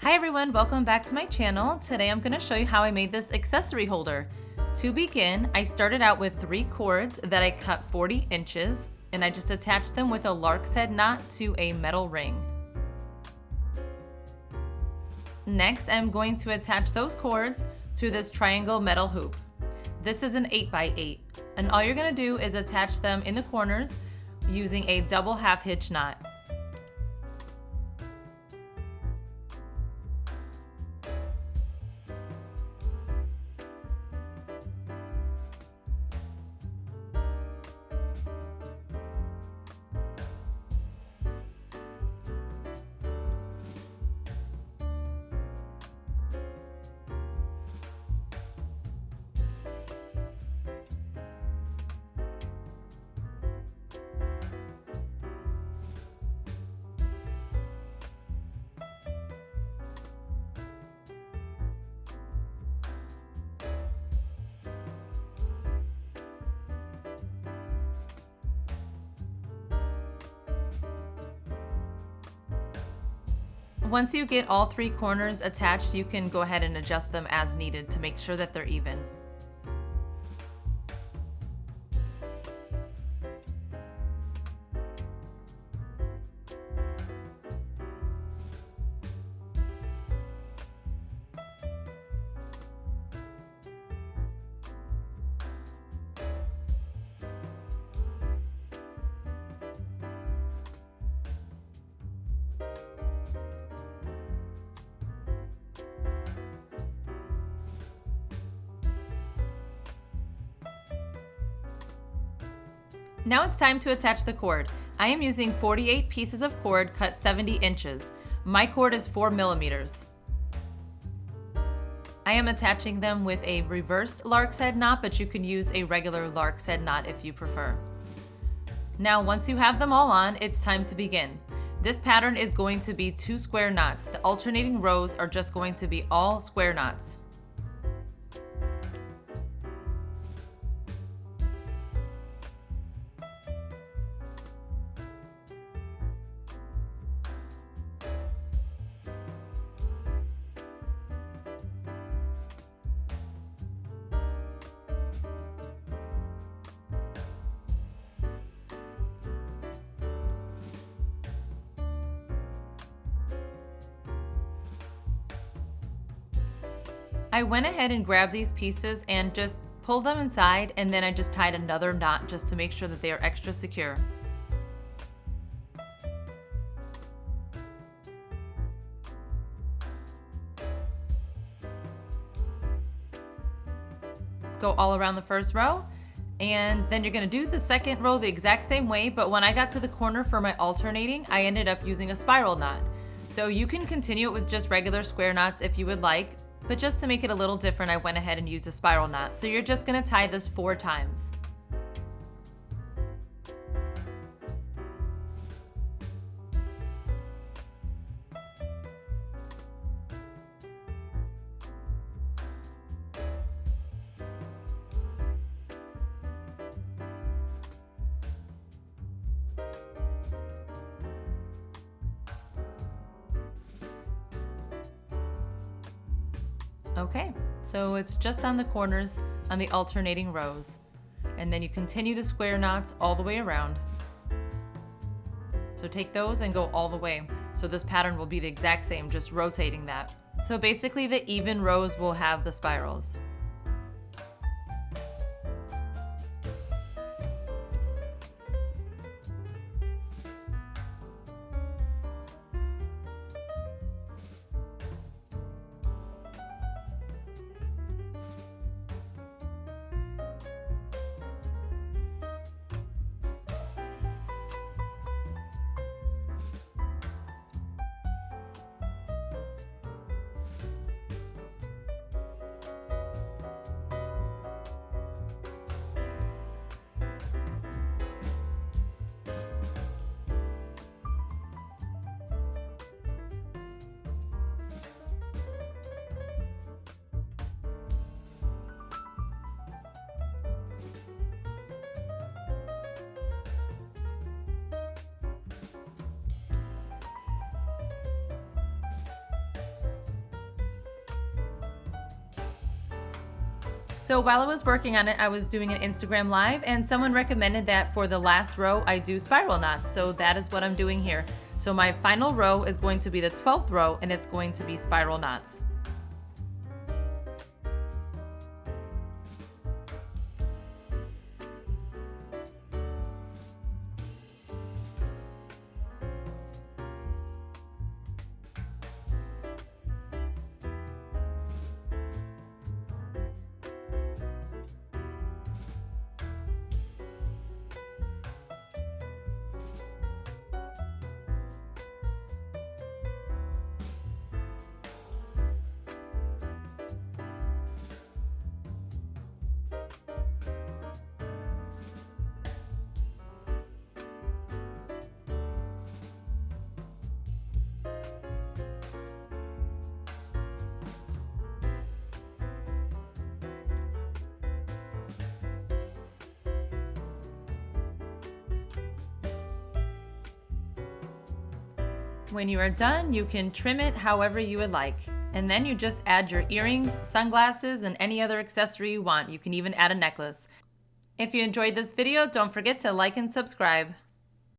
Hi everyone, welcome back to my channel. Today I'm going to show you how I made this accessory holder. To begin, I started out with 3 cords that I cut 40 inches and I just attached them with a lark's head knot to a metal ring. Next, I'm going to attach those cords to this triangle metal hoop. This is an 8x8, and all you're going to do is attach them in the corners using a double half hitch knot. Once you get all 3 corners attached, you can go ahead and adjust them as needed to make sure that they're even. Now it's time to attach the cord. I am using 48 pieces of cord cut 70 inches. My cord is 4 millimeters. I am attaching them with a reversed lark's head knot, but you can use a regular lark's head knot if you prefer. Now once you have them all on, it's time to begin. This pattern is going to be 2 square knots. The alternating rows are just going to be all square knots. I went ahead and grabbed these pieces and just pulled them inside, and then I just tied another knot just to make sure that they are extra secure. Go all around the first row, and then you're going to do the second row the exact same way, but when I got to the corner for my alternating, I ended up using a spiral knot. So you can continue it with just regular square knots if you would like, but just to make it a little different, I went ahead and used a spiral knot. So you're just going to tie this 4 times. Okay, so it's just on the corners on the alternating rows. And then you continue the square knots all the way around. So take those and go all the way. So this pattern will be the exact same, just rotating that. So basically the even rows will have the spirals. So while I was working on it, I was doing an Instagram live and someone recommended that for the last row I do spiral knots. So that is what I'm doing here. So my final row is going to be the 12th row and it's going to be spiral knots. When you are done, you can trim it however you would like. And then you just add your earrings, sunglasses, and any other accessory you want. You can even add a necklace. If you enjoyed this video, don't forget to like and subscribe.